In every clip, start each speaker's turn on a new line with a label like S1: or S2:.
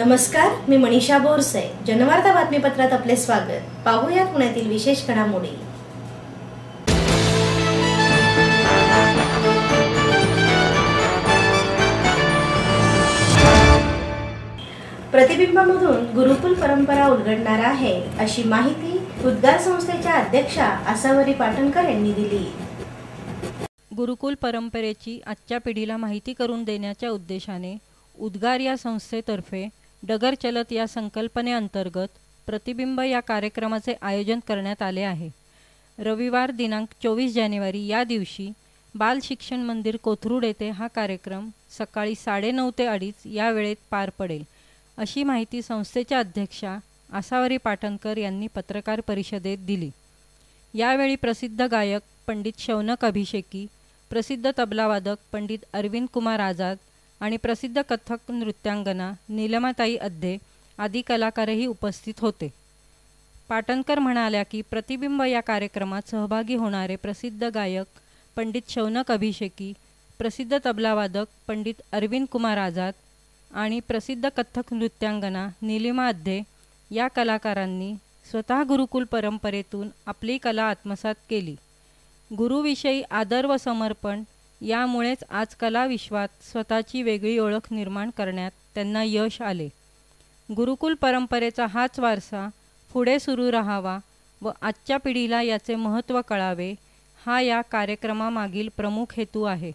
S1: नमस्कार, मी मनीषा बोरसे. जनवार्ता बातमीपत्रात आपले स्वागत. पाहूयात पुण्यातील विशेष घडामोडी. प्रतिबिंबामधून गुरुकुल परंपरा उलगडणार आहे, अशी माहिती उद्गार संस्थेच्या अध्यक्षा आसावरी पाटणकर यांनी दिली.
S2: गुरुकुल परंपरेची आजच्या पिढीला माहिती करून देण्याच्या उद्देशाने उद्गार या संस्थेतर्फे डगर चलत या संकल्पनेअंतर्गत प्रतिबिंब या कार्यक्रमाचे आयोजन करण्यात आले आहे. रविवार दिनांक 24 जानेवारी या दिवशी बाल शिक्षण मंदिर कोथरूड येथे हा कार्यक्रम सकाळी 9:30 ते 2:30 या वेळेत पार पडेल, अशी माहिती संस्थेच्या अध्यक्षा आसावरी पाटणकर यांनी पत्रकार परिषदेत दिली. यावेळी प्रसिद्ध गायक पंडित शौनक अभिषेकी, प्रसिद्ध तबलावादक पंडित अरविंद कुमार आझाद आणि प्रसिद्ध कथक नृत्यांगना नीलमाताई अध्दे आदी कलाकारही उपस्थित होते. पाटणकर म्हणाल्या की प्रतिबिंब या कार्यक्रमात सहभागी होणारे प्रसिद्ध गायक पंडित शौनक अभिषेकी, प्रसिद्ध तबलावादक पंडित अरविंद कुमार आझाद आणि प्रसिद्ध कथक नृत्यांगना नीलिमा अध्दे या कलाकारांनी स्वतः गुरुकुल परंपरेतून आपली कला आत्मसात केली. गुरुविषयी आदर व समर्पण यामुळेच आज कला विश्वात स्वतःची वेगळी ओळख निर्माण करण्यात त्यांना यश आले. गुरुकुल परंपरेचा हाच वारसा पुढे सुरू राहावा व आजच्या पिढीला याचे महत्त्व कळावे, हा या कार्यक्रमामागील प्रमुख हेतू आहे.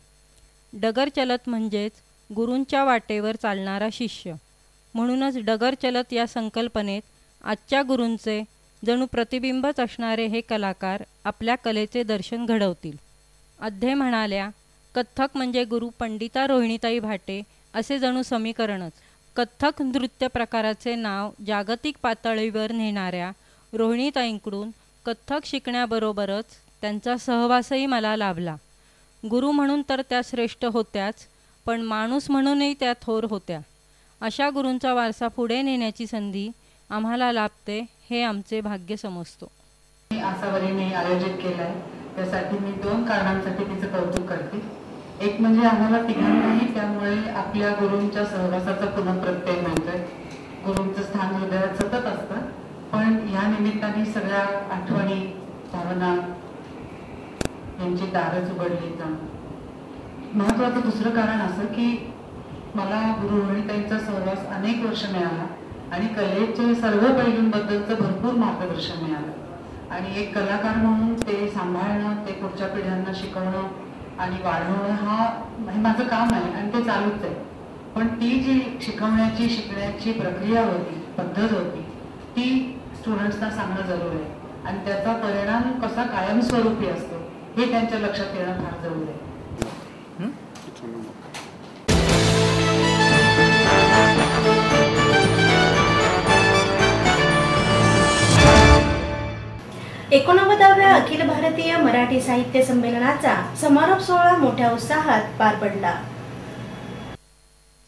S2: डगर चलत म्हणजेच गुरूंच्या वाटेवर चालणारा शिष्य. म्हणूनच डगर चलत या संकल्पनेत आजच्या गुरूंचे जणू प्रतिबिंबच असणारे हे कलाकार आपल्या कलेचे दर्शन घडवतील. अध्दे म्हणाल्या, कथ्थक म्हणजे गुरु पंडिता रोहिणीताई भाटे असे जणू समीकरणच. कथ्थक नृत्य प्रकाराचे नाव जागतिक पातळीवर नेणाऱ्या रोहिणीताईंकडून कथ्थक शिकण्याबरोबरच त्यांचा सहवासही मला लाभला. गुरु म्हणून तर त्या श्रेष्ठ होत्याच, पण माणूस म्हणूनही त्या थोर होत्या. अशा गुरूंचा वारसा पुढे नेण्याची संधी आम्हाला लाभते, हे आमचे भाग्य समजतो.
S3: आसावरीने आयोजित केलाय त्यासाठी मी 2 कारणांसाठी तिचं कौतुक करते. एक म्हणजे आम्हाला तिघांनाही त्यामुळे आपल्या गुरूंच्या सहवासाचा पुनःप्रत्यय मिळतोय. गुरूंचं स्थान हृदयात सतत असतं, पण या निमित्ताने सगळ्या आठवणी, भावना यांची दारच उघडली जाणं. महत्वाचं दुसरं कारण असं की मला गुरु रोहिणीताईंचा सहवास अनेक वर्ष मिळाला आणि कलेच्या सर्व पैलूंबद्दलचं भरपूर मार्गदर्शन मिळालं. आणि एक कलाकार म्हणून ते सांभाळणं, ते पुढच्या पिढ्यांना शिकवणं आणि वाढवणं हे माझं काम आहे आणि ते चालूच आहे. पण ती जी शिकण्याची प्रक्रिया होती, पद्धत होती, ती स्टुडंट्सना सांगणं जरूर आहे आणि त्याचा परिणाम कसा कायमस्वरूपी असतो हे त्यांच्या लक्षात येणं फार जरूर आहे.
S1: एकोणनव्वदाव्या अखिल भारतीय मराठी साहित्य संमेलनाचा समारोप सोहळा मोठ्या उत्साहात पार पडला.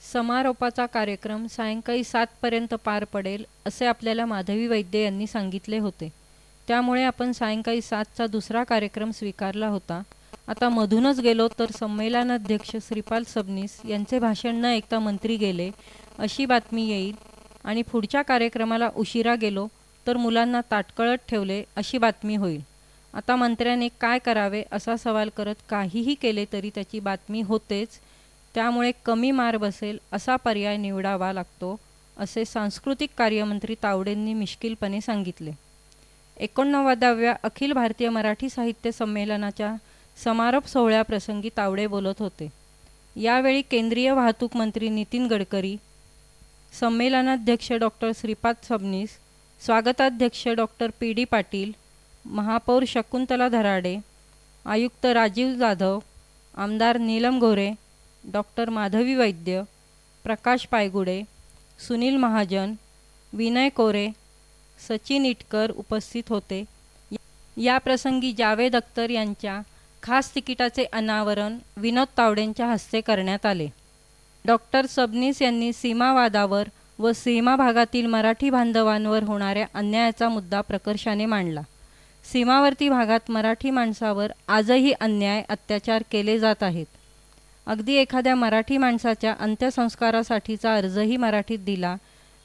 S2: समारोपाचा कार्यक्रम सायंकाळी 7 पर्यंत पार पडेल असे आपल्याला माधवी वैद्य यांनी सांगितले होते. त्यामुळे आपण सायंकाळी 7चा दुसरा कार्यक्रम स्वीकारला होता. आता मधूनच गेलो तर संमेलनाध्यक्ष श्रीपाल सबनीस यांचे भाषण न ऐकता मंत्री गेले अशी बातमी येईल आणि पुढच्या कार्यक्रमाला उशिरा गेलो तर मुलांना ताटकळत ठेवले अशी बातमी होईल. आता मंत्र्याने काय करावे असा सवाल करत काहीही केले तरी त्याची बातमी होतेच. त्यामुळे कमी मार बसेल असा पर्याय निवडावा लागतो, असे सांस्कृतिक कार्यमंत्री तावडेंनी मिश्किलपणे सांगितले. 89व्या अखिल भारतीय मराठी साहित्य संमेलनाच्या समारोप सोहळ्याप्रसंगी तावडे बोलत होते. यावेळी केंद्रीय वाहतूक मंत्री नितीन गडकरी, संमेलनाध्यक्ष डॉक्टर श्रीपाद सबनीस, स्वागताध्यक्ष डॉक्टर PD पाटील, महापौर शकुंतला धराडे, आयुक्त राजीव जाधव, आमदार नीलम गोरे, डॉक्टर माधवी वैद्य, प्रकाश पायगुडे, सुनील महाजन, विनय कोरे, सचिन इटकर उपस्थित होते. या प्रसंगी जावेद अख्तर यांच्या खास तिकिटाचे अनावरण विनोद तावडेंच्या हस्ते करण्यात आले. डॉक्टर सबनीस यांनी सीमावादावर व सीमा भागातील मराठी बांधवांवर होणाऱ्या अन्यायाचा मुद्दा प्रकर्षाने मांडला. सीमावर्ती भागात मराठी माणसावर आजही अन्याय, अत्याचार केले जात आहेत. अगदी एखाद्या मराठी माणसाच्या अंत्यसंस्कारासाठीचा अर्जही मराठीत दिला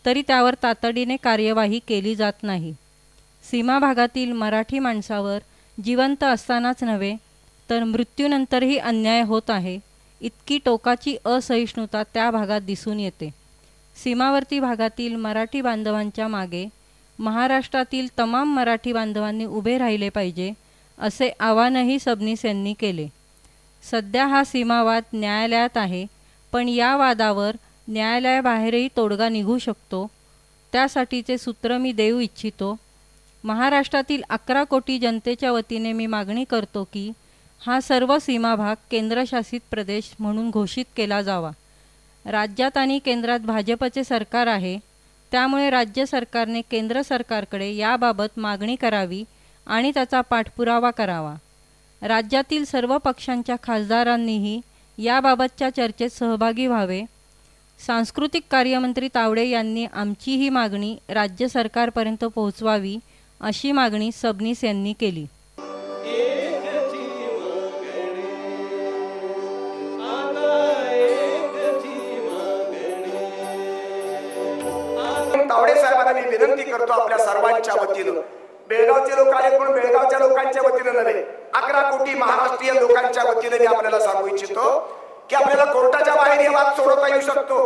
S2: तरी त्यावर तातडीने कार्यवाही केली जात नाही. सीमा भागातील मराठी माणसावर जिवंत असतानाच नव्हे तर मृत्यूनंतरही अन्याय होत आहे, इतकी टोकाची असहिष्णुता त्या भागात दिसून येते. सीमावर्ती भागातील मराठी बांधवांच्या मागे महाराष्ट्रातील तमाम मराठी बांधवांनी उभे राहिले पाहिजे, असे आवाहनही सबनीस यांनी केले. सध्या हा सीमावाद न्यायालयात आहे, पण या वादावर न्यायालयाबाहेरही तोडगा निघू शकतो. त्यासाठीचे सूत्र मी देऊ इच्छितो. महाराष्ट्रातील 11 कोटी जनतेच्या वतीने मी मागणी करतो की हा सर्व सीमा भाग केंद्रशासित प्रदेश म्हणून घोषित केला जावा. राज्यात आणि केंद्रात भाजपचे सरकार आहे, त्यामुळे राज्य सरकारने केंद्र सरकारकडे याबाबत मागणी करावी आणि त्याचा पाठपुरावा करावा. राज्यातील सर्व पक्षांच्या खासदारांनीही याबाबतच्या चर्चेत सहभागी व्हावे. सांस्कृतिक कार्यमंत्री तावडे यांनी आमची ही मागणी राज्य सरकारपर्यंत पोहोचवावी, अशी मागणी सबनीस यांनी केली.
S4: तावडे साहेबांना मी विनंती करतो आपल्या सर्वांच्या वतीनं, बेळगावचे लोक आले म्हणून बेळगावच्या लोकांच्या वतीनं नव्हे, 11 कोटी महाराष्ट्रीय लोकांच्या वतीने मी आपल्याला सांगू इच्छितो की आपल्याला कोर्टाच्या बाहेर हे वाद सोडवता येऊ शकतो.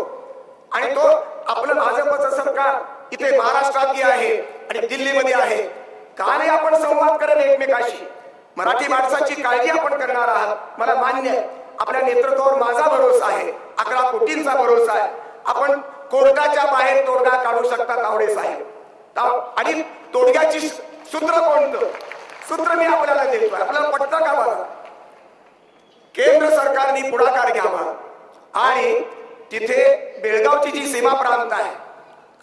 S4: आणि तो आपलं भाजपचं सरकार इथे महाराष्ट्रातही आहे आणि दिल्लीमध्ये आहे. का नाही आपण संवाद करत एकमेकाशी? मराठी माणसाची काळजी आपण करणार आहात, मला मान्य आहे. आपल्या नेतृत्वावर माझा भरोसा आहे, 11 कोटींचा भरोसा आहे. आपण कोर्टाच्या बाहेर तोडगा काढू शकता तावडे साहेब. आणि तोडग्याची सूत्र कोणतं? सूत्र मी आपल्याला देतो, आपल्याला पटतं का बघा. केंद्र सरकारने पुढाकार घ्यावा आणि तिथे बेळगावची जी सीमा प्रांत आहे,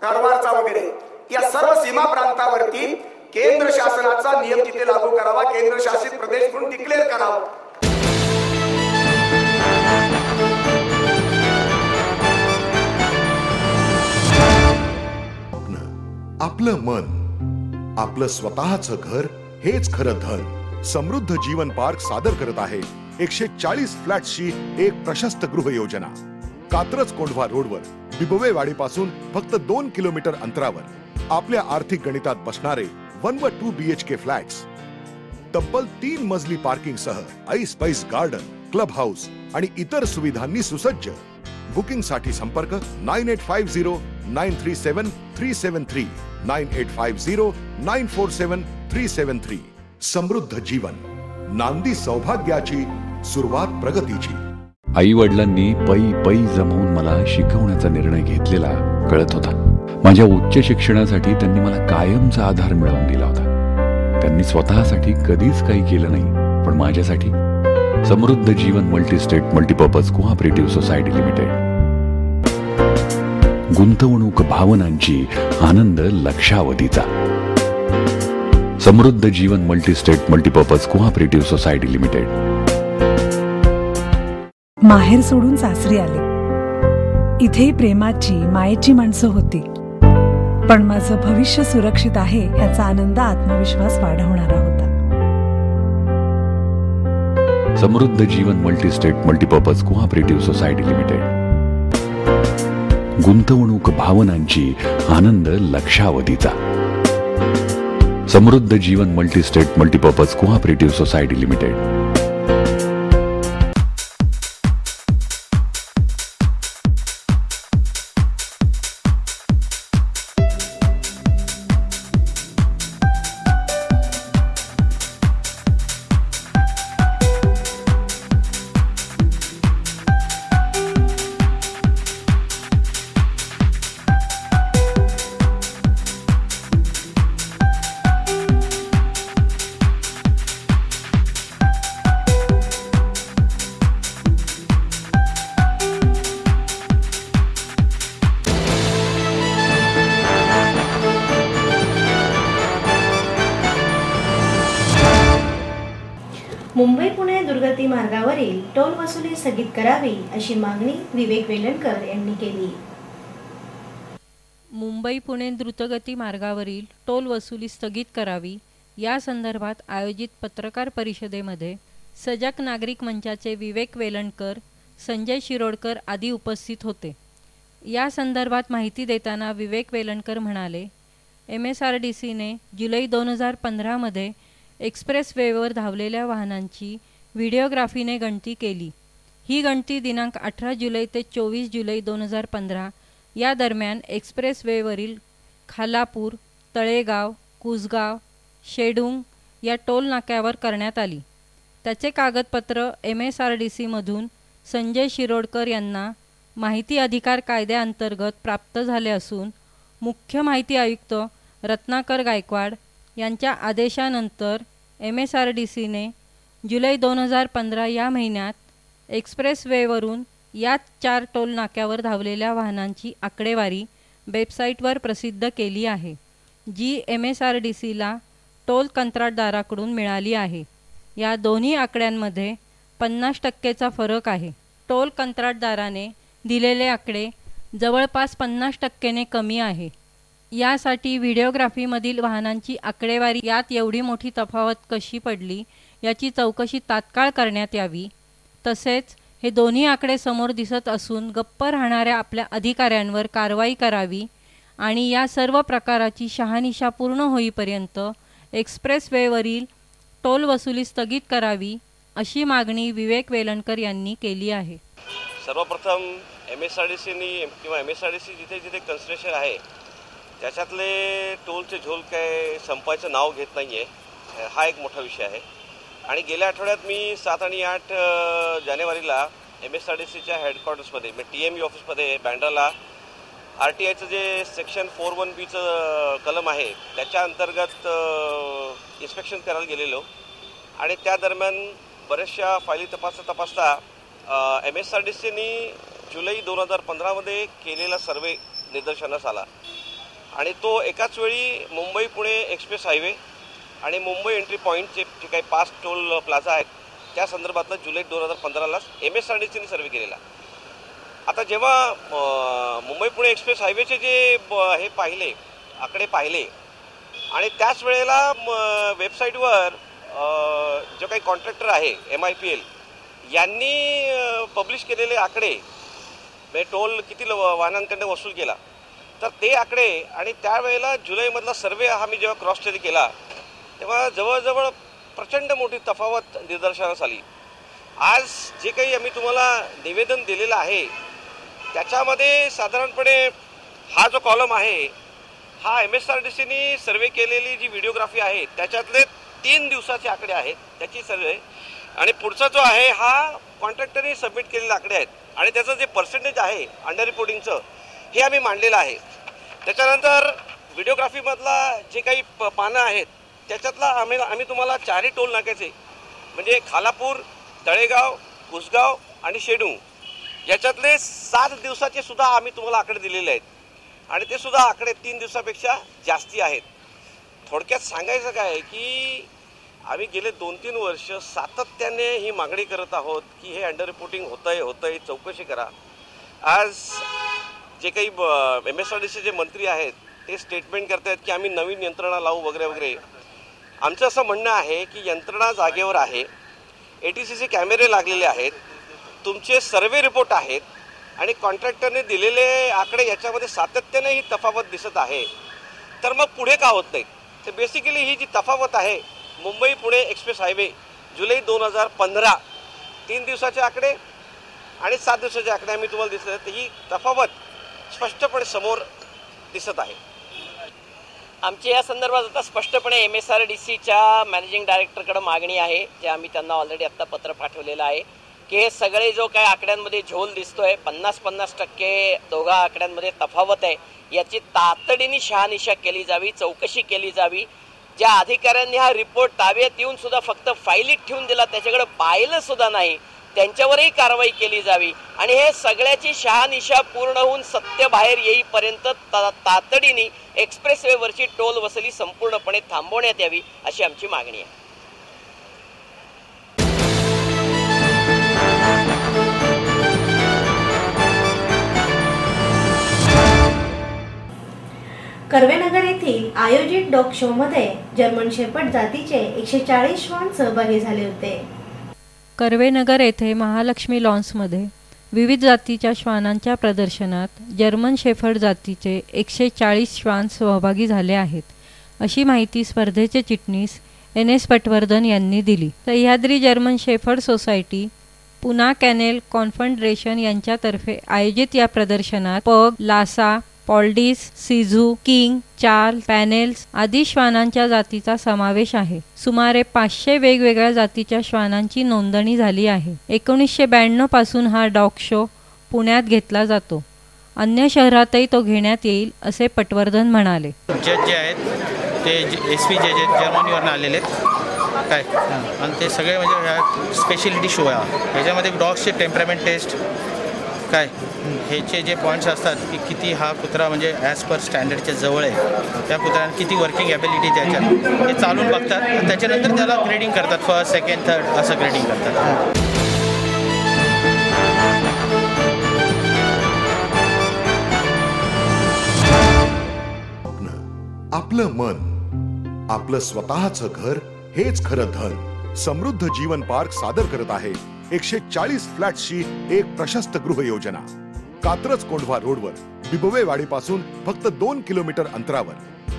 S4: कारवारचा वगैरे, या सर्व सीमा प्रांतावरती केंद्र शासनाचा नियम तिथे लागू करावा, केंद्र शासित प्रदेश म्हणून डिक्लेअर करावा.
S5: आपलं मन, आपलं स्वतःचं घर हेच खरं धन. समृद्ध जीवन पार्क सादर करत आहे 140 फ्लॅट्सची एक प्रशस्त गृह योजना. कात्रज कोंढवा रोडवर बिबवेवाडीपासून फक्त 2 किलोमीटर अंतरावर आपल्या आर्थिक गणितात बसणारे 1 व 2 BHK फ्लॅट्स. तब्बल 3 मजली पार्किंग सह ऐस गार्डन, क्लब हाऊस आणि इतर सुविधांनी सुसज्ज. बुकिंग साठी संपर्क 9850937373 9850947373. समृद्ध जीवन, नांदी सौभाग्याची, सुरुवात प्रगतीची.
S6: आई वडिलांनी पै जमवून मला शिकवण्याचा निर्णय घेतलेला कळत होता. माझ्या उच्च शिक्षणासाठी त्यांनी मला कायमचा आधार मिळवून दिला होता. त्यांनी स्वतःसाठी कधीच काही केलं नाही, पण माझ्यासाठी Samruddha Jeevan multistate multipurpose cooperative society limited. गुंतवणूक भावनांची, आनंद लक्षावधीचा. Samruddha Jeevan multistate multipurpose cooperative society limited.
S7: माहेर सोडून सासरी आले. इथेही प्रेमाची, मायेची माणसं होती, पण माझं भविष्य सुरक्षित आहे याचा आनंद, आत्मविश्वास वाढवणारा होता.
S6: Samruddha Jeevan multistate multipurpose cooperative society limited. गुंतवणूक भावनांची, आनंद लक्षावधीचा. Samruddha Jeevan multistate multipurpose cooperative society limited.
S1: Mumbai Pune दुर्गती मार्गावरील टोल वसुली स्थगित करावी अशी मागणी विवेक वेलणकर यांनी केली.
S2: मुंबई पुणे द्रुतगती मार्गावरील टोल वसुली स्थगित करावी या संदर्भात आयोजित पत्रकार परिषदेमध्ये सजग नागरिक मंचाचे विवेक वेलणकर, संजय शिरोडकर आदी उपस्थित होते. या संदर्भात माहिती देताना विवेक वेलणकर म्हणाले, MSRDCने जुलै 2015मध्ये एक्सप्रेसवेवर धावलेल्या वाहनांची व्हिडिओग्राफीने गणती केली. ही गणती दिनांक 18 जुलै ते 24 जुलै 2015 या दरम्यान एक्सप्रेसवेवरील खालापूर, तळेगाव, कुसगाव, शेडूंग या टोल नाक्यावर करण्यात आली. त्याचे कागदपत्र MSRDCमधून संजय शिरोडकर यांना माहिती अधिकार कायद्याअंतर्गत प्राप्त झाले असून मुख्य माहिती आयुक्त रत्नाकर गायकवाड यांच्या आदेशानंतर MSRDCने जुलै 2015 या महिन्यात एक्सप्रेसवेवरून याच 4 टोल नाक्यावर धावलेल्या वाहनांची आकडेवारी वेबसाईटवर प्रसिद्ध केली आहे, जी MSRDCला टोल कंत्राटदाराकडून मिळाली आहे. या दोन्ही आकड्यांमध्ये 50%चा फरक आहे. टोल कंत्राटदाराने दिलेले आकडे जवळपास 50%ने कमी आहे. यासाठी व्हिडिओग्राफीमधील वाहनांची आकडेवारी यात एवढी मोठी तफावत कशी पडली याची चौकशी तात्काळ करण्यात यावी. तसेच हे दोन्ही आकडे समोर दिसत असून गप्प राहणाऱ्या आपल्या अधिकाऱ्यांवर कारवाई करावी आणि या सर्व प्रकाराची शहानिशा पूर्ण होईपर्यंत एक्सप्रेसवेवरील टोल वसुली स्थगित करावी, अशी मागणी विवेक वेलणकर यांनी केली आहे.
S8: सर्वप्रथम MSRDCनी किंवा MSRDC जिथे जिथे कन्स्ट्रक्शन आहे त्याच्यातले टोलचे झोल काय संपायचं नाव घेत नाही आहे, हा एक मोठा विषय आहे. आणि गेल्या आठवड्यात मी 7 आणि 8 जानेवारीला MSRDCच्या हेडक्वार्टर्समध्ये TME ऑफिसमध्ये बँड्राला RTIचं जे सेक्शन 41B कलम आहे त्याच्या अंतर्गत इन्स्पेक्शन करायला गेलेलो आणि त्या दरम्यान बऱ्याचशा फायली तपासता MSRDCनी जुलै 2015मध्ये केलेला सर्वे निदर्शनास आला आणि तो एकाच वेळी मुंबई पुणे एक्सप्रेस हायवे आणि मुंबई एंट्री पॉईंटचे जे काही 5 टोल प्लाझा आहेत त्या संदर्भातला जुलै 2015लाच MSRDCने सर्वे केलेला. आता जेव्हा मुंबई पुणे एक्सप्रेस हायवेचे जे हे पाहिले आकडे पाहिले आणि त्याच वेळेला वेबसाईटवर जो काही कॉन्ट्रॅक्टर आहे MIPL यांनी पब्लिश केलेले आकडे म्हणजे टोल किती वाहनांकडे वसूल केला तर ते आकडे आणि त्यावेळेला जुलैमधला सर्वे हा मी जेव्हा क्रॉस चेक केला तेव्हा जवळजवळ प्रचंड मोठी तफावत निदर्शनास आली. आज जे काही आम्ही तुम्हाला निवेदन दिलेलं आहे त्याच्यामध्ये साधारणपणे हा जो कॉलम आहे हा MSRDCनी सर्वे केलेली जी व्हिडिओग्राफी आहे त्याच्यातले 3 दिवसाचे आकडे आहेत त्याची सर्वे आणि पुढचा जो आहे हा कॉन्ट्रॅक्टरने सबमिट केलेले आकडे आहेत आणि त्याचं जे पर्सेंटेज आहे अंडर रिपोर्टिंगचं हे आम्ही मांडलेलं आहे. त्याच्यानंतर व्हिडिओग्राफीमधला जे काही पानं आहेत त्याच्यातला आम्ही तुम्हाला 4ही टोल नाक्याचे म्हणजे खालापूर, तळेगाव, कुसगाव आणि शेडूंग याच्यातले 7 दिवसाचे सुद्धा आम्ही तुम्हाला आकडे दिलेले आहेत आणि ते सुद्धा आकडे 3 दिवसापेक्षा जास्ती आहेत. थोडक्यात सांगायचं काय की आम्ही गेले 2-3 वर्ष सातत्याने ही मागणी करत आहोत की हे अंडर रिपोर्टिंग होतंय चौकशी करा. आज जे काही MSRDCचे मंत्री आहेत ते स्टेटमेंट करतायत की आम्ही नवीन यंत्रणा लावू वगैरे वगैरे. आमचं असं म्हणणं आहे की यंत्रणा जागेवर आहे, ATCC कॅमेरे लागलेले आहेत, तुमचे सर्वे रिपोर्ट आहेत आणि कॉन्ट्रॅक्टरने दिलेले आकडे याच्यामध्ये सातत्याने ही तफावत दिसत आहे. तर मग पुढे का होत नाही? तर बेसिकली ही जी तफावत आहे मुंबई पुणे एक्सप्रेस हायवे जुलै 2015 3 दिवसाचे आकडे आणि 7 दिवसाचे आकडे आम्ही तुम्हाला दिसत आहेत, ही तफावत स्पष्टपणे समोर दिसत आहे.
S9: आमची या संदर्भात आता स्पष्टपणे MSRDCच्या मॅनेजिंग डायरेक्टरकडे मागणी आहे, जे आम्ही त्यांना ऑलरेडी आत्ता पत्र पाठवलेलं आहे की हे सगळे जो काय आकड्यांमध्ये झोल दिसतोय 50% दोघा आकड्यांमध्ये तफावत आहे, याची तातडीने शहानिशा केली जावी, चौकशी केली जावी. ज्या अधिकाऱ्यांनी हा रिपोर्ट ताब्यात येऊन सुद्धा फक्त फाईलीत ठेवून दिला, त्याच्याकडे पाहिलं सुद्धा नाही, त्यांच्यावरही कारवाई केली जावी आणि हे सगळ्याची शहानिशा पूर्ण होऊन सत्य बाहेर येईपर्यंत तातडीने एक्सप्रेसवेवरची टोल वसुली संपूर्णपणे थांबवण्यात यावी, अशी आमची मागणी आहे.
S1: कर्वेनगर येथील आयोजित डॉग शो मध्ये जर्मन शेपर्ड जातीचे 140 श्वान सहभागी झाले होते.
S2: कर्वेनगर येथे महालक्ष्मी लॉन्समध्ये विविध जातीच्या श्वानांच्या प्रदर्शनात जर्मन शेफर्ड जातीचे 140 श्वान सहभागी झाले आहेत, अशी माहिती स्पर्धेचे चिटणीस NS पटवर्धन यांनी दिली. Sahyadri German shepherd society, Poona kennel confederation यांच्यातर्फे आयोजित या प्रदर्शनात पग, लासा, पॉल्डिस, सिझू, किंग, चार्ल्स, पॅनेल्स आदी श्वानांच्या जातीचा समावेश आहे. सुमारे 500 वेगवेगळ्या जातीच्या श्वानांची नोंदणी झाली आहे. 1992 पासून हा डॉग शो पुण्यात घेतला जातो. अन्य शहरातही तो घेण्यात येईल, असे पटवर्धन म्हणाले.
S10: जज जे आहेत ते SP जज जर्मनीवरून आलेले आहेत काय, आणि ते सगळे म्हणजे स्पेशलिटी शो आहे. ह्याच्यामध्ये डॉग्सचे टेम्परामेंट टेस्ट काय, ह्याचे जे पॉईंट्स असतात की किती हा कुत्रा म्हणजे ॲज पर स्टँडर्डच्या जवळ आहे, त्या कुत्र्याला किती वर्किंग ॲबिलिटी त्याच्यात ते चालून बघतात आणि त्याच्यानंतर त्याला ग्रेडिंग करतात. फर्स्ट, सेकंड, थर्ड असं ग्रेडिंग करतात.
S5: आपलं मन, आपलं स्वतःचं घर हेच खरं धन. समृद्ध जीवन पार्क सादर करत आहे 140 फ्लॅट्सची एक प्रशस्त गृह योजना. कात्रज कोंढवा रोडवर बिबवे वाडीपासून फक्त 2 किलोमीटर अंतरावर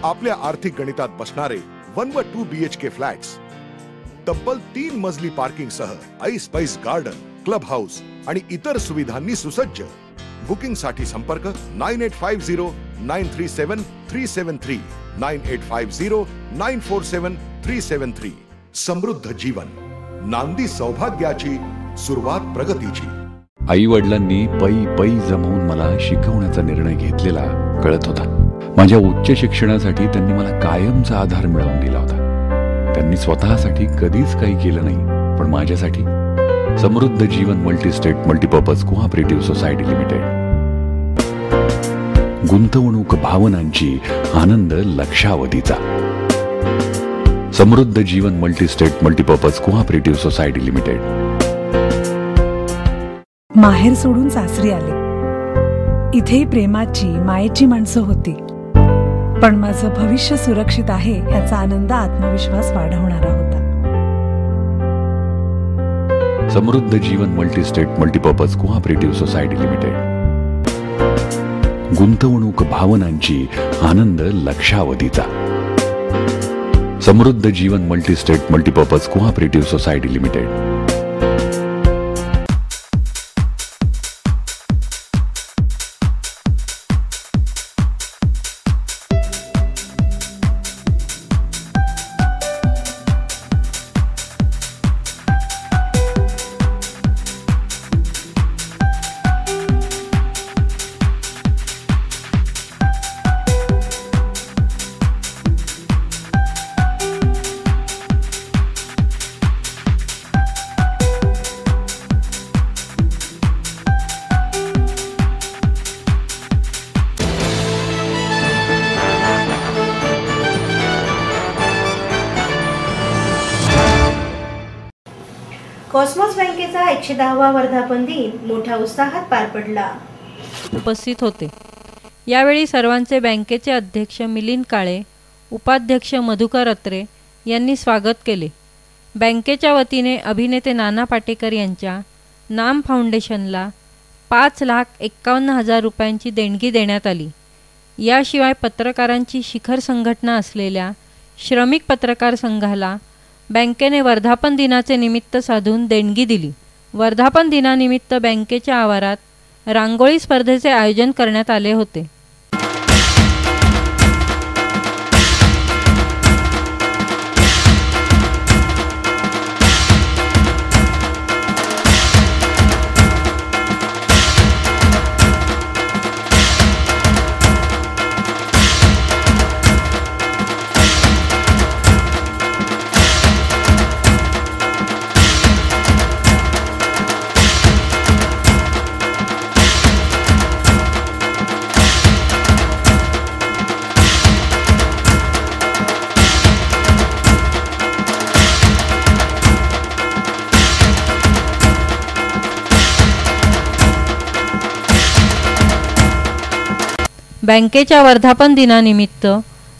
S5: आपल्या आर्थिक गणितात बसणारे 1 व 2 BHK फ्लॅट्स. तब्बल 3 मजली पार्किंग सह ऐस पैस गार्डन, क्लब हाऊस आणि इतर सुविधांनी सुसज्ज. बुकिंग साठी संपर्क 9850937373 9850947373. समृद्ध जीवन, नांदी सौभाग्याची, सुरुवात प्रगतीची.
S6: आई वडिलांनी पै जमवून मला शिकवण्याचा निर्णय घेतलेला कळत होता. माझ्या उच्च शिक्षणासाठी त्यांनी मला कायमचा आधार मिळवून दिला होता. त्यांनी स्वतःसाठी कधीच काही केलं नाही, पण माझ्यासाठी Samruddha Jeevan multistate multipurpose cooperative society limited. गुंतवणूक भावनांची, आनंद लक्षावधीचा. Samruddha Jeevan multistate multipurpose cooperative society limited.
S7: माहेर सोडून सासरी आले. इथेही प्रेमाची, मायेची माणसं होती, पण माझं भविष्य सुरक्षित आहे याचा आनंद, आत्मविश्वास वाढवणारा होता.
S6: Samruddha Jeevan multistate multipurpose cooperative society limited. गुंतवणूक भावनांची, आनंद लक्षावधीचा. Samruddha Jeevan multistate multipurpose cooperative society limited.
S1: Cosmos बँकेचा 110वा वर्धापन दिन मोठ्या उत्साहात पार पडला.
S2: उपस्थित होते. यावेळी सर्वांचे बँकेचे अध्यक्ष मिलिंद काळे, उपाध्यक्ष मधुकर अत्रे यांनी स्वागत केले. बँकेच्या वतीने अभिनेते नाना पाटेकर यांच्या नाम फाउंडेशनला 5,51,000 रुपयांची देणगी देण्यात आली. याशिवाय पत्रकारांची शिखर संघटना असलेल्या श्रमिक पत्रकार संघाला बँकेने वर्धापन दिनाचे निमित्त साधून देणगी दिली. वर्धापन दिनानिमित्त बँकेच्या आवारात रांगोळी स्पर्धेचे आयोजन करण्यात आले होते. बँकेच्या वर्धापन दिनानिमित्त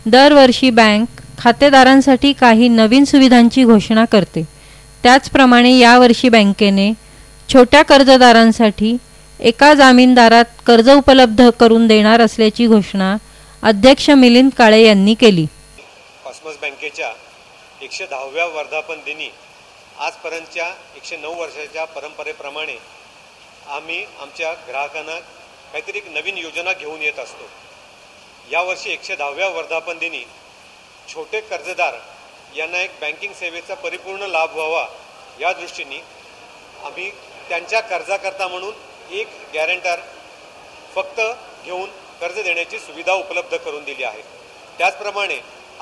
S2: दरवर्षी बँक खातेदारांसाठी काही नवीन सुविधांची घोषणा करते. त्याचप्रमाणे यावर्षी बँकेने छोट्या कर्जदारांसाठी एका जामीनदारात कर्ज उपलब्ध करून देणार असल्याची घोषणा अध्यक्ष मिलिंद काळे यांनी केली.
S11: कॉस्मॉस बँकेच्या 110व्या वर्धापन दिनी आजपर्यंतच्या 109 वर्षाच्या परंपरेप्रमाणे आम्ही आमच्या ग्राहकांना काहीतरी एक नवीन योजना घेऊन येत असतो. यावर्षी 110व्या वर्धापन दिनी छोटे कर्जदार यांना एक बँकिंग सेवेचा परिपूर्ण लाभ व्हावा या दृष्टीने आम्ही त्यांच्या कर्जाकरता म्हणून एक गॅरंटर फक्त घेऊन कर्ज देण्याची सुविधा उपलब्ध करून दिली आहे. त्याचप्रमाणे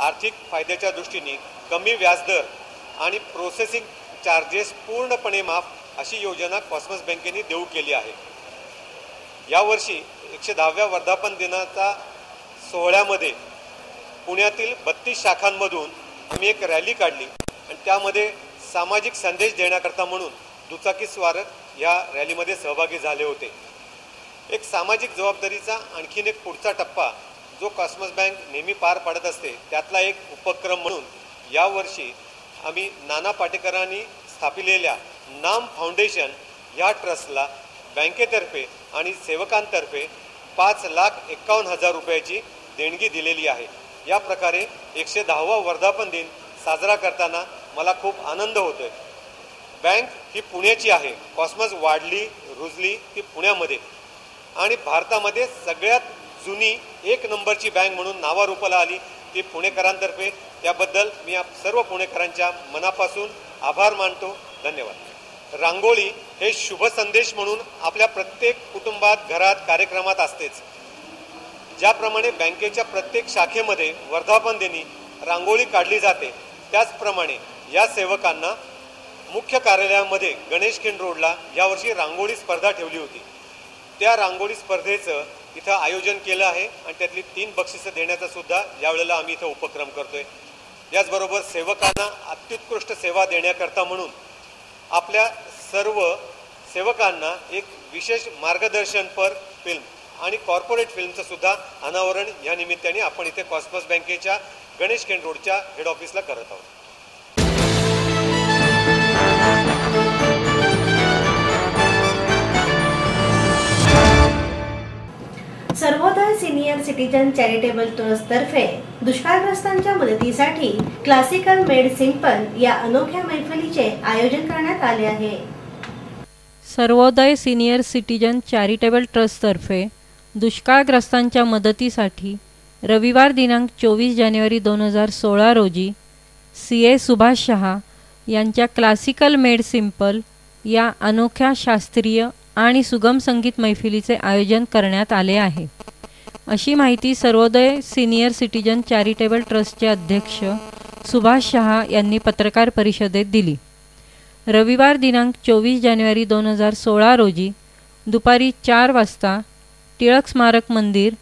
S11: आर्थिक फायद्याच्या दृष्टीने कमी व्याजदर आणि प्रोसेसिंग चार्जेस पूर्णपणे माफ अशी योजना कॉस्मॉस बँकेने देऊ केली आहे. यावर्षी 110व्या वर्धापन दिनाचा सोहळ्यामध्ये पुण्यातील 32 शाखांमधून आम्ही एक रॅली काढली आणि त्यामध्ये सामाजिक संदेश देण्याकरता म्हणून दुचाकीस्वार या रॅलीमध्ये सहभागी झाले होते. एक सामाजिक जबाबदारीचा आणखीन एक पुढचा टप्पा जो कॉस्मॉस बँक नेहमी पार पाडत असते त्यातला एक उपक्रम म्हणून यावर्षी आम्ही नाना पाटेकरांनी स्थापिलेल्या नाम फाउंडेशन या ट्रस्टला बँकेतर्फे आणि सेवकांतर्फे 5,51,000 रुपयाची देणगी दिलेली आहे. या प्रकारे 110वा वर्धापन दिन साजरा करताना मला खूप आनंद होतोय. बँक ही पुण्याची आहे. कॉस्मॉस वाढली रुजली ती पुण्यामध्ये आणि भारतामध्ये सगळ्यात जुनी 1 नंबरची बँक म्हणून नावारूपाला आली ती पुणेकरांतर्फे. त्याबद्दल मी सर्व पुणेकरांच्या मनापासून आभार मानतो. धन्यवाद. रांगोळी हे शुभ संदेश म्हणून आपल्या प्रत्येक कुटुंबात घरात कार्यक्रमात असतेच. ज्याप्रमाणे बँकेच्या प्रत्येक शाखेमध्ये वर्धापन दिनी रांगोळी काढली जाते त्याचप्रमाणे या सेवकांना मुख्य कार्यालयामध्ये गणेश खिंड रोडला यावर्षी रांगोळी स्पर्धा ठेवली होती. त्या रांगोळी स्पर्धेचं इथं आयोजन केलं आहे आणि त्यातली 3 बक्षिसं देण्याचा सुद्धा यावेळेला आम्ही इथं उपक्रम करतोय. याचबरोबर सेवकांना अत्युत्कृष्ट सेवा देण्याकरता म्हणून आपल्या सर्व सेवकांना एक विशेष मार्गदर्शनपर फिल्म आणि कॉर्पोरेट फिल्मचं सुद्धा अनावरण या निमित्ताने आपण इथे कॉस्मॉस बँकेच्या गणेश खिंड रोडच्या हेड ऑफिसला करत आहोत.
S1: सर्वोदय सिनियर सिटीजन चॅरिटेबल ट्रस्टतर्फे दुष्काळग्रस्तांच्या मदतीसाठी क्लासिकल मेड सिंपल या अनोख्या मैफलीचे आयोजन करण्यात आले आहे.
S2: सर्वोदय सिनियर सिटीजन चॅरिटेबल ट्रस्टतर्फे दुष्काळग्रस्तांच्या मदतीसाठी रविवार दिनांक 24 जानेवारी 2016 रोजी CA सुभाष शहा यांच्या क्लासिकल मेड सिंपल या अनोख्या शास्त्रीय आणि सुगम संगीत मैफिलीचे आयोजन करण्यात आले आहे. अशी माहिती सर्वोदय सिनियर सिटीजन चॅरिटेबल ट्रस्टचे अध्यक्ष सुभाष शहा यांनी पत्रकार परिषदेत दिली. रविवार दिनांक 24 जानेवारी 2016 रोजी दुपारी 4 वाजता टिळक स्मारक मंदिर,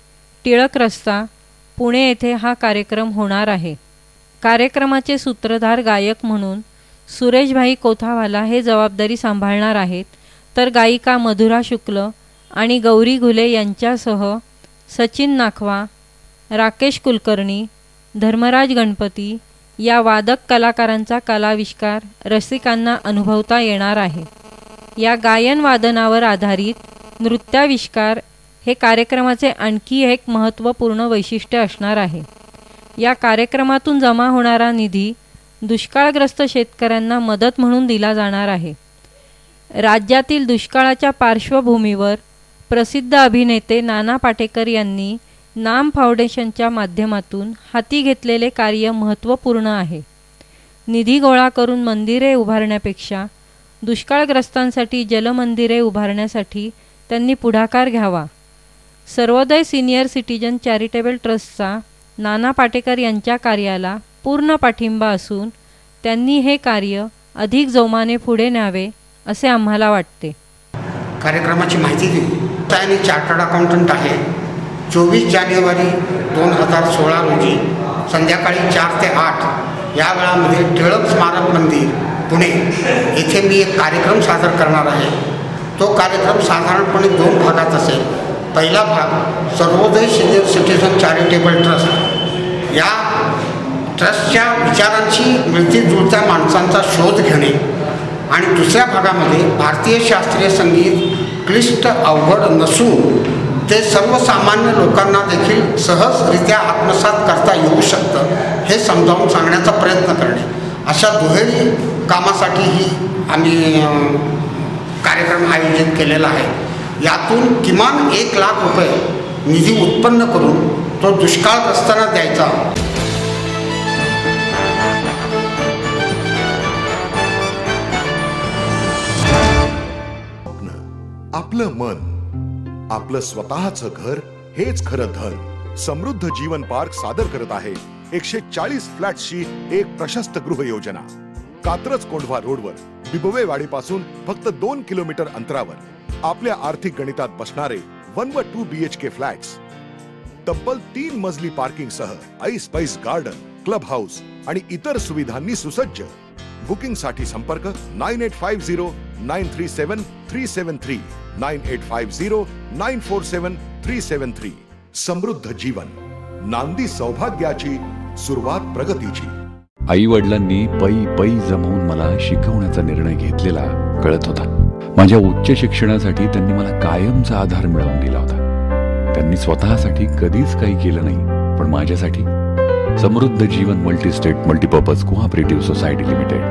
S2: टिळक रस्ता, पुणे येथे हा कार्यक्रम होणार आहे. कार्यक्रमाचे सूत्रधार गायक म्हणून सुरेशभाई कोथावाला हे जबाबदारी सांभाळणार आहेत, तर गायिका मधुरा शुक्ल आणि गौरी घुले यांच्यासह सचिन नाखवा, राकेश कुलकर्णी, धर्मराज गणपती या वादक कलाकारांचा कलाविष्कार रसिकांना अनुभवता येणार आहे. या गायन वादनावर आधारित नृत्याविष्कार हे कार्यक्रमाचे आणखी एक महत्त्वपूर्ण वैशिष्ट्य असणार आहे. या कार्यक्रमातून जमा होणारा निधी दुष्काळग्रस्त शेतकऱ्यांना मदत म्हणून दिला जाणार आहे. राज्यातील दुष्काळाच्या पार्श्वभूमीवर प्रसिद्ध अभिनेते नाना पाटेकर यांनी नाम फाउंडेशनच्या माध्यमातून हाती घेतलेले कार्य महत्त्वपूर्ण आहे. निधी गोळा करून मंदिरे उभारण्यापेक्षा दुष्काळग्रस्तांसाठी जलमंदिरे उभारण्यासाठी त्यांनी पुढाकार घ्यावा. सर्वोदय सिनियर सिटीजन चॅरिटेबल ट्रस्टचा नाना पाटेकर यांच्या कार्याला पूर्ण पाठिंबा असून त्यांनी हे कार्य अधिक जोमाने पुढे न्यावे असे आम्हाला वाटते.
S12: कार्यक्रमाची माहिती देऊ. आणि चार्टर्ड अकाउंटंट आहे. 24 जानेवारी 2016 रोजी संध्याकाळी 4 ते 8 या वेळामध्ये टिळक स्मारक मंदिर पुणे येथे मी एक कार्यक्रम सादर करणार आहे. तो कार्यक्रम साधारणपणे 2 भागात असेल. पहिला भाग Sarvodaya senior citizen charitable trust या ट्रस्टच्या विचारांची मिळती जुळत्या माणसांचा शोध घेणे आणि दुसऱ्या भागामध्ये भारतीय शास्त्रीय संगीत क्लिष्ट अवघड नसून ते सर्वसामान्य लोकांना देखील सहजरित्या आत्मसात करता येऊ शकतं हे समजावून सांगण्याचा प्रयत्न करणे, अशा दुहेरी कामासाठीही आम्ही कार्यक्रम आयोजित केलेला आहे. यातून किमान 1 लाख रुपये निधी उत्पन्न करून तो दुष्काळग्रस्तांना द्यायचा.
S5: आपलं मन, आपलं स्वतःचं घर हेच खरं धन. समृद्ध जीवन पार्क सादर करत आहे 140 फ्लॅट्सची एक प्रशस्त गृह योजना. कात्रज कोंढवा रोडवर बिबवेवाडीपासून फक्त 2 किलोमीटर अंतरावर आपल्या आर्थिक गणितात बसणारे 1 व 2 BHK फ्लॅट्स. तब्बल 3 मजली पार्किंग सह ऐस पैस गार्डन, क्लब हाऊस आणि इतर सुविधांनी सुसज्ज. बुकिंग साठी संपर्क 9850937373 9850947373. समृद्ध जीवन, नांदी सौभाग्याची, सुरुवात प्रगतीची.
S6: आई वडिलांनी पै पै जमवून मला शिकवण्याचा निर्णय घेतलेला कळत होता. माझ्या उच्च शिक्षणासाठी त्यांनी मला कायमचा आधार मिळवून दिला होता. त्यांनी स्वतःसाठी कधीच काही केलं नाही, पण माझ्यासाठी Samruddha Jeevan multistate multipurpose cooperative society limited.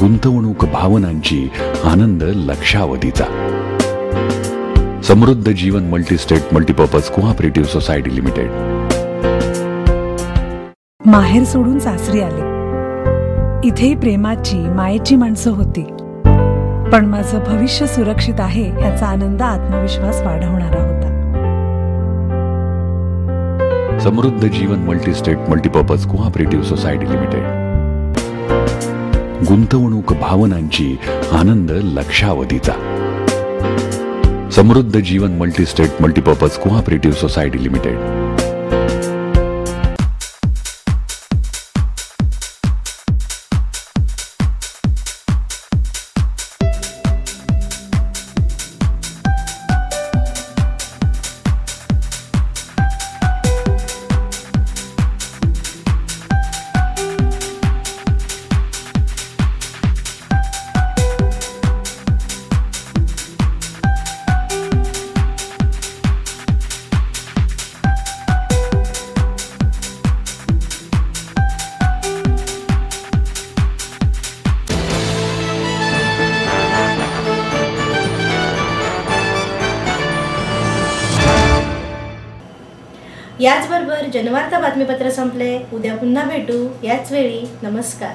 S6: गुंतवणूक भावनांची, आनंद लक्षावधीचा. Samruddha Jeevan multistate multipurpose cooperative society limited.
S7: माहेर सोडून सासरी आले. इथेही प्रेमाची, मायेची माणसं होती, पण माझं भविष्य सुरक्षित आहे ह्याचा आनंद, आत्मविश्वास वाढवणारा होता.
S6: Samruddha Jeevan multistate multipurpose cooperative society limited. गुंतवणूक भावनांची, आनंद लक्षावधीचा. Samruddha Jeevan multistate multipurpose cooperative society limited.
S1: याचबरोबर जनवार्ता बातमीपत्र संपले. उद्या पुन्हा भेटू याच वेळी. नमस्कार.